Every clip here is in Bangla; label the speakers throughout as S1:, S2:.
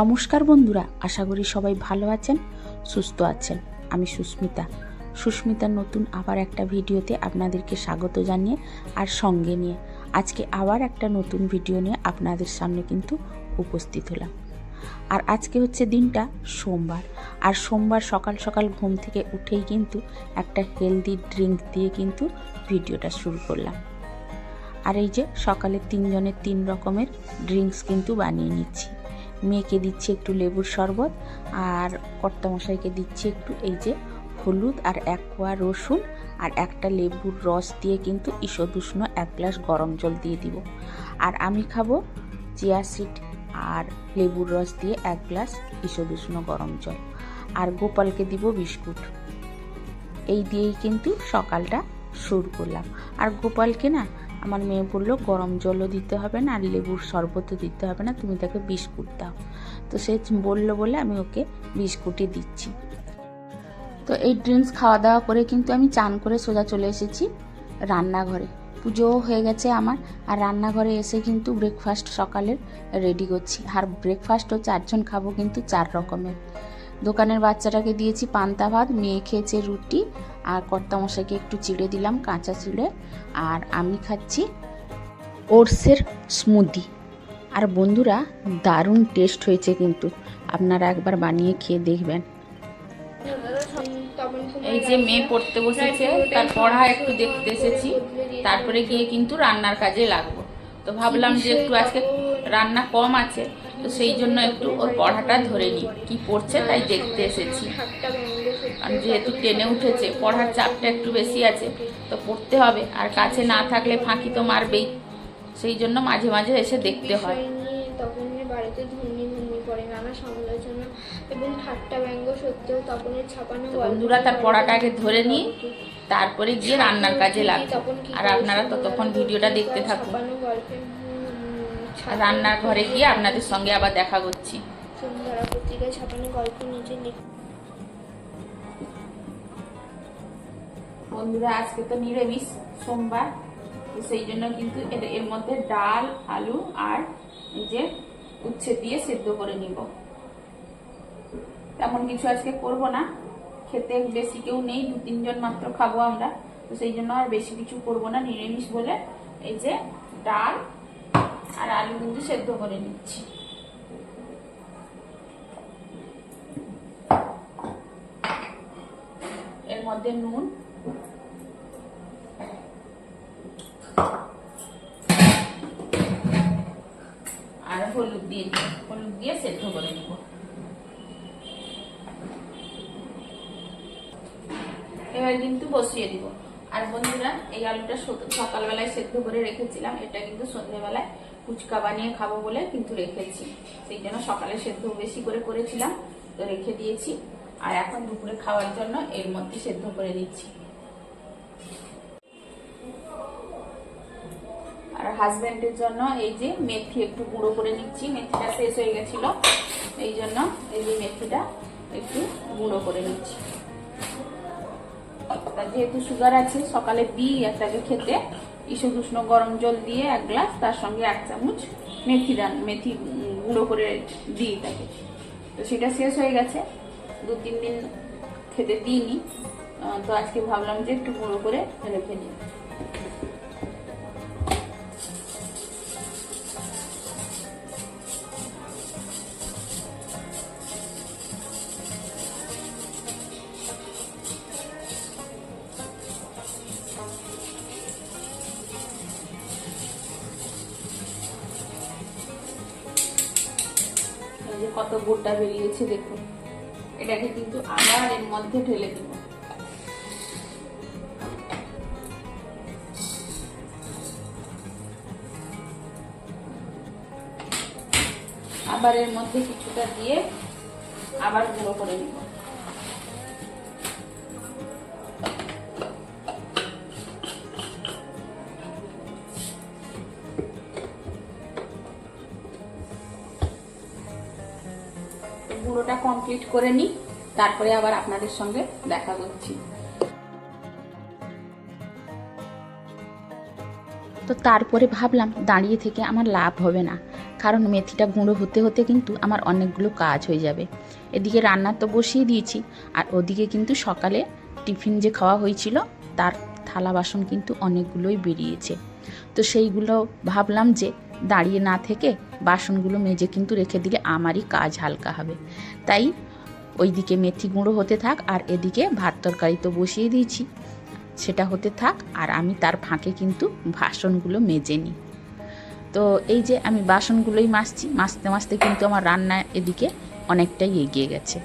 S1: নমস্কার বন্ধুরা, আশা করি সবাই ভালো আছেন, সুস্থ আছেন। আমি সুস্মিতার নতুন আবার একটা ভিডিওতে আপনাদেরকে স্বাগত জানিয়ে আর সঙ্গে নিয়ে আজকে আবার একটা নতুন ভিডিও নিয়ে আপনাদের সামনে কিন্তু উপস্থিত হলাম। আর আজকে হচ্ছে দিনটা সোমবার, আর সোমবার সকাল সকাল ঘুম থেকে উঠেই কিন্তু একটা হেলদি ড্রিঙ্ক দিয়ে কিন্তু ভিডিওটা শুরু করলাম। আর এই যে সকালে তিনজনের 3 রকমের ড্রিঙ্কস কিন্তু বানিয়ে নিচ্ছি। মেয়েকে দিচ্ছি একটু লেবুর শরবত, আর কর্তামশাইকে দিচ্ছি একটু এই যে হলুদ আর 1 কোয়া রসুন আর একটা লেবুর রস দিয়ে কিন্তু ঈষদুষ্ণ 1 গ্লাস গরম জল দিয়ে দিব। আর আমি খাবো চিয়া সিড আর লেবুর রস দিয়ে 1 গ্লাস ঈষদুষ্ণ গরম জল। আর গোপালকে দিব বিস্কুট। এই দিয়েই কিন্তু সকালটা শুরু করলাম। আর গোপালকে না আমার মেয়ে বললো গরম জলও দিতে হবে না আর লেবুর শরবতও দিতে হবে না, তুমি তাকে বিস্কুট দাও। তো সে বললো বলে আমি ওকে বিস্কুটই দিচ্ছি। তো এই ড্রিঙ্কস খাওয়া দাওয়া করে কিন্তু আমি চান করে সোজা চলে এসেছি রান্নাঘরে। পুজোও হয়ে গেছে আমার, আর রান্নাঘরে এসে কিন্তু ব্রেকফাস্ট সকালের রেডি করছি। আর ব্রেকফাস্টও 4 জন খাবো, কিন্তু 4 রকমের। দোকানের বাচ্চাটাকে দিয়েছি পান্তা ভাত, মেয়ে খেয়েছে রুটি, আর কর্তামশাইকে একটু চিড়ে দিলাম কাঁচা চিড়ে, আর আমি খাচ্ছি ওটসের স্মুদি। আর বন্ধুরা দারুণ টেস্ট হয়েছে, কিন্তু আপনারা একবার বানিয়ে খেয়ে দেখবেন। এই যে মেয়ে পড়তে বসেছে, তার পড়া একটু দেখতে এসেছি, তারপরে গিয়ে কিন্তু রান্নার কাজে লাগবো। তো ভাবলাম যে একটু আজকে রান্না কম আছে, তো সেই জন্য একটু ওর পড়াটা ধরে নিই, কি পড়ছে তাই দেখতে এসেছি। কারণ যেহেতু 10-এ উঠেছে, পড়ার চাপটা একটু বেশি আছে, তো পড়তে হবে। আর কাছে না থাকলে ফাঁকি তো মারবেই, সেই জন্য মাঝে মাঝে এসে দেখতে হয়।
S2: তপনের বাড়িতে ধুমনি পড়ে নানা সমালোচনা এবং ঠাট্টা ব্যঙ্গ সত্ত্বেও তপনের ছাপানো
S1: বন্ধুরা তার পড়াটা আগে ধরে নিই, তারপরে গিয়ে রান্নার কাজে লাগবে। আর আপনারা ততক্ষণ ভিডিওটা দেখতে থাকুন। রান্নার ঘরে গিয়ে আপনাদের সঙ্গে আবার দেখা করছি।
S2: সুন্দরা পত্রিকায় ছাপানো গল্প নিচে
S1: বন্ধুরা আজকে তো নিরামিষ সোমবার, তো সেই জন্য কিন্তু এর মধ্যে ডাল, আলু আর এই যে উচ্ছে দিয়ে সেদ্ধ করে নিব। তেমন কিছু আজকে করব না, খেতে বেশি কেউ নেই, 2-3 জন মাত্র খাবো আমরা, তো সেই জন্য আর বেশি কিছু করব না, নিরামিষ বলে এই যে ডাল আর আলু কিন্তু সেদ্ধ করে নিচ্ছি। এর মধ্যে নুন, আর হলুদ দিয়ে সেদ্ধ করে নিব। এবার কিন্তু বসিয়ে দিব। আর বন্ধুরা এই আলুটা সকালবেলায় সেদ্ধ করে রেখেছিলাম, এটা কিন্তু সন্ধ্যেবেলায় ফুচকা বানিয়ে খাবো বলে কিন্তু রেখেছি, সেই জন্য সকালে সেদ্ধ বেশি করে করেছিলাম, তো রেখে দিয়েছি। আর এখন দুপুরে খাওয়ার জন্য এর মধ্যে সেদ্ধ করে দিচ্ছি। আর হাজবেন্ডের জন্য এই যে মেথি একটু গুঁড়ো করে নিচ্ছি, মেথিটা শেষ হয়ে গেছিল, এই জন্য এই যে মেথিটা একটু গুঁড়ো করে নিচ্ছি। যেহেতু সুগার আছে, সকালে দিই একটাকে খেতে ঈষদুষ্ণ গরম জল দিয়ে 1 গ্লাস, তার সঙ্গে 1 চামচ মেথি গুঁড়ো করে দিই তাকে। তো সেটা শেষ হয়ে গেছে, 2-3 দিন খেতে দিইনি, তো আজকে ভাবলাম যে একটু গুঁড়ো করে রেখে দিই। কত গোটা বেরিয়েছে দেখুন, এটাকে কিন্তু আবার এর মধ্যে ঢেলে দেব। আবার এর মধ্যে কিছুটা দিয়ে আবার গুঁড়ো করে নিব। গুঁড়োটা কমপ্লিট করে নিই, তারপরে আবার আপনাদের সঙ্গে দেখা করছি। তো তারপরে ভাবলাম দাঁড়িয়ে থেকে আমার লাভ হবে না, কারণ মেথিটা গুঁড়ো হতে হতে কিন্তু আমার অনেকগুলো কাজ হয়ে যাবে। এদিকে রান্না তো বসিয়ে দিয়েছি, আর ওদিকে কিন্তু সকালে টিফিন যে খাওয়া হয়েছিল তার থালা বাসন কিন্তু অনেকগুলোই বেরিয়েছে। তো সেইগুলো ভাবলাম যে দাঁড়িয়ে না থেকে বাসনগুলো মেজে কিন্তু রেখে দিলে আমারই কাজ হালকা হবে। তাই ওইদিকে মেথি গুঁড়ো হতে থাক, আর এদিকে ভাত তরকারি তো বসিয়ে দিয়েছি, সেটা হতে থাক, আর আমি তার ফাঁকে কিন্তু বাসনগুলো মেজে নিই। তো এই যে আমি বাসনগুলোই মাজতে মাজতে কিন্তু আমার রান্না এদিকে অনেকটাই এগিয়ে গেছে।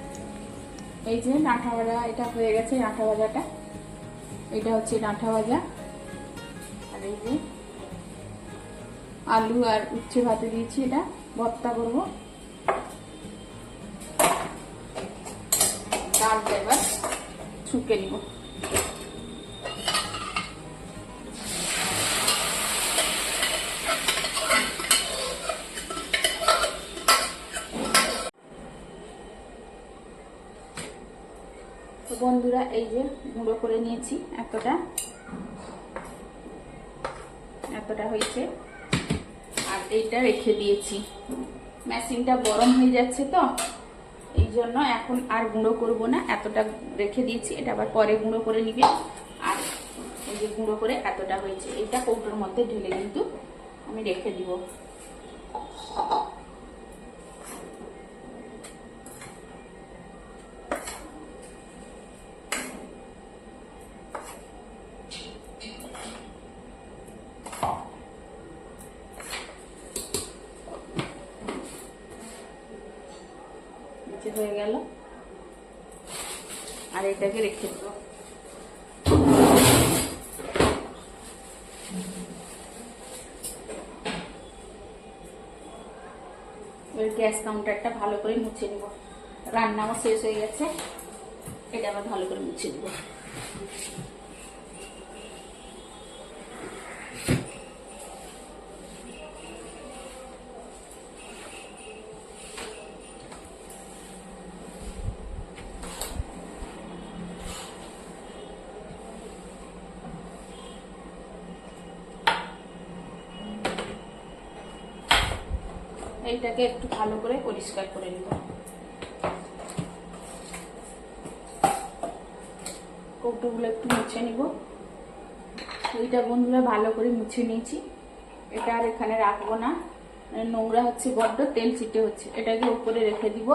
S1: এই যে ডাঁটা ভাজা এটা হয়ে গেছে, ডাঁটা ভাজাটা এটা হচ্ছে ডাঁটা ভাজা। আর এই যে আলু আর উচ্ছে ভাতে দিয়েছি, এটা ভর্তা করবো। ডালটা এবার শুকে নিব। তো বন্ধুরা এই যে গুঁড়ো করে নিয়েছি, এতটা হয়েছে, আর এইটা রেখে দিয়েছি। মেশিনটা গরম হয়ে যাচ্ছে তো এই জন্য এখন আর গুঁড়ো করব না, এতটা রেখে দিয়েছি। এটা আবার পরে গুঁড়ো করে নিবে। আর এই যে গুঁড়ো করে এতটা হয়েছে, এটা কৌটোর মধ্যে ঢেলে কিন্তু আমি রেখে দিব। হয়ে গেল, আর এটাকে রেখে দেব। গ্যাস কাউন্টারটা ভালো করে মুছে নিব। রান্নাও শেষ হয়ে গেছে, এটা আবার ভালো করে মুছে নিব। এইটাকে একটু ভালো করে পরিষ্কার করে নিব। কৌটোগুলো একটু মুছে নিব। এইটা বন্ধুরা ভালো করে মুছে নিয়েছি, এটা আর এখানে রাখবো না, নোংরা হচ্ছে, বড্ড তেল ছিটে হচ্ছে। এটাকে উপরে রেখে দিব।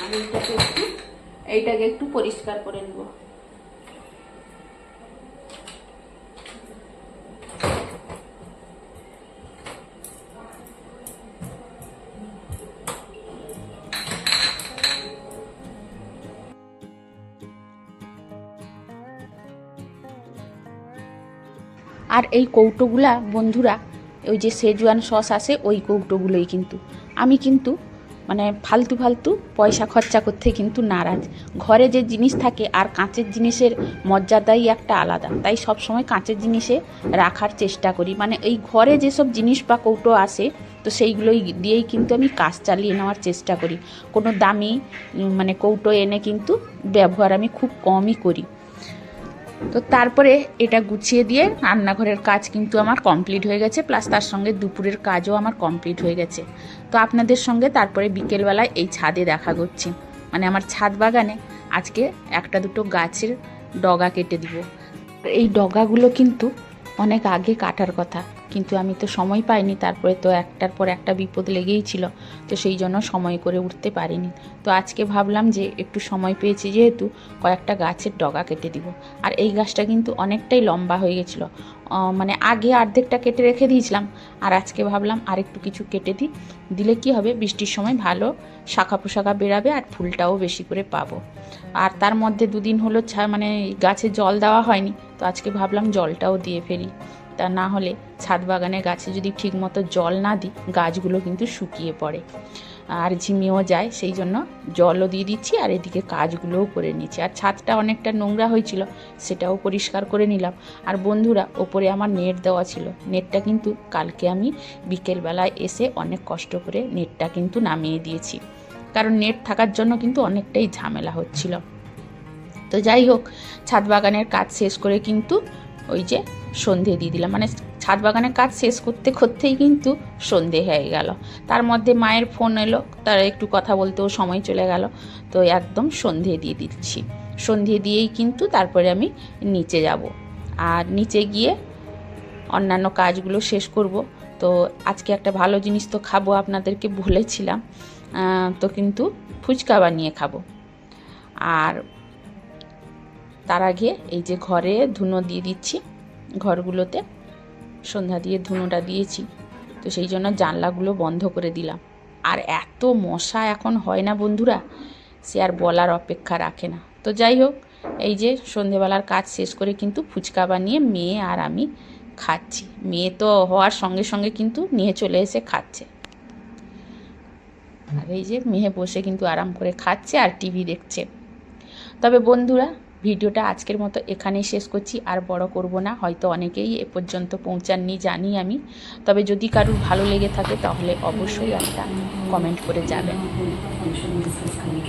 S1: আর এইটাকে একটু পরিষ্কার করে নিব। আর এই কৌটোগুলা বন্ধুরা, ওই যে শেজওয়ান সস আসে ওই কৌটোগুলোই কিন্তু আমি কিন্তু মানে ফালতু পয়সা খরচা করতে কিন্তু নারাজ। ঘরে যে জিনিস থাকে আর কাঁচের জিনিসের মর্যাদাই একটা আলাদা, তাই সব সময় কাঁচের জিনিসে রাখার চেষ্টা করি। মানে এই ঘরে যেসব জিনিস বা কৌটো আসে তো সেইগুলোই দিয়েই কিন্তু আমি কাজ চালিয়ে নেওয়ার চেষ্টা করি। কোনো দামি মানে কৌটো এনে কিন্তু ব্যবহার আমি খুব কমই করি। তো তারপরে এটা গুছিয়ে দিয়ে রান্নাঘরের কাজ কিন্তু আমার কমপ্লিট হয়ে গেছে, প্লাস তার সঙ্গে দুপুরের কাজও আমার কমপ্লিট হয়ে গেছে। তো আপনাদের সঙ্গে তারপরে বিকেলবেলায় এই ছাদে দেখা করছি, মানে আমার ছাদ বাগানে আজকে একটা দুটো গাছের ডগা কেটে দিব। এই ডগাগুলো কিন্তু অনেক আগে কাটার কথা, কিন্তু আমি তো সময় পাইনি। তারপরে তো একটার পর একটা বিপদ লেগেই ছিল, তো সেই জন্য সময় করে উঠতে পারিনি। তো আজকে ভাবলাম যে একটু সময় পেয়েছি যেহেতু, কয়েকটা গাছের ডগা কেটে দিব। আর এই গাছটা কিন্তু অনেকটাই লম্বা হয়ে গেছিলো, মানে আগে অর্ধেকটা কেটে রেখে দিয়েছিলাম, আর আজকে ভাবলাম আর একটু কিছু কেটে দিলে কি হবে, বৃষ্টির সময় ভালো শাখা পোশাখা বেরাবে আর ফুলটাও বেশি করে পাবো। আর তার মধ্যে দুদিন হলো মানে গাছে জল দেওয়া হয়নি, তো আজকে ভাবলাম জলটাও দিয়ে ফেলি। তা না হলে ছাদ বাগানে গাছে যদি ঠিকমতো জল না দিই গাছগুলো কিন্তু শুকিয়ে পড়ে আর ঝিমিয়েও যায়, সেই জন্য জলও দিয়ে দিচ্ছি আর এদিকে কাজগুলোও করে নিচ্ছি। আর ছাদটা অনেকটা নোংরা হয়েছিল, সেটাও পরিষ্কার করে নিলাম। আর বন্ধুরা, ওপরে আমার নেট দেওয়া ছিল, নেটটা কিন্তু কালকে আমি বিকেলবেলায় এসে অনেক কষ্ট করে নেটটা কিন্তু নামিয়ে দিয়েছি, কারণ নেট থাকার জন্য কিন্তু অনেকটাই ঝামেলা হচ্ছিল। তো যাই হোক, ছাদ বাগানের কাজ শেষ করে কিন্তু ওই যে সন্ধে দিয়ে দিলাম, মানে ছাদ বাগানের কাজ শেষ করতে করতেই কিন্তু সন্ধে হয়ে গেল। তার মধ্যে মায়ের ফোন এলো, তার একটু কথা বলতেও সময় চলে গেল। তো একদম সন্ধে দিয়ে দিচ্ছি। সন্ধে দিয়েই কিন্তু তারপরে আমি নিচে যাব, আর নিচে গিয়ে অন্যান্য কাজগুলো শেষ করব। তো আজকে একটা ভালো জিনিস তো খাবো, আপনাদেরকে বলেছিলাম, তো কিন্তু ফুচকা বানিয়ে খাবো। আর তার আগে এই যে ঘরে ধুনো দিয়ে দিচ্ছি, ঘরগুলোতে সন্ধ্যা দিয়ে ধুনোটা দিয়েছি, তো সেই জন্য জানলাগুলো বন্ধ করে দিলাম। আর এত মশা এখন হয় না বন্ধুরা, সে আর বলার অপেক্ষা রাখে না। তো যাই হোক, এই যে সন্ধেবেলার কাজ শেষ করে কিন্তু ফুচকা বানিয়ে মেয়ে আর আমি খাচ্ছি। মেয়ে তো হওয়ার সঙ্গে সঙ্গে কিন্তু নিয়ে চলে এসে খাচ্ছে। আর এই যে মেয়ে বসে কিন্তু আরাম করে খাচ্ছে আর টিভি দেখছে। তবে বন্ধুরা, ভিডিওটা আজকের মতো এখানেই শেষ করছি, আর বড় করব না, হয়তো অনেকেই এ পর্যন্ত পৌঁছাননি জানি আমি। তবে যদি কারুর ভালো লেগে থাকে তাহলে অবশ্যই একটা কমেন্ট করে যাবেন।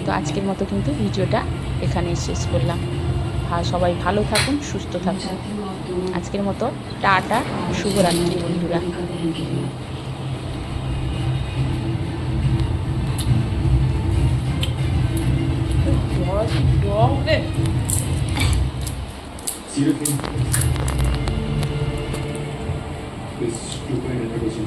S1: তো আজকের মতো কিন্তু ভিডিওটা এখানেই শেষ করলাম। সবাই ভালো থাকুন, সুস্থ থাকুন। আজকের মতো টাটা, শুভরাত্রি বন্ধুরা।
S3: See you again. This 2.8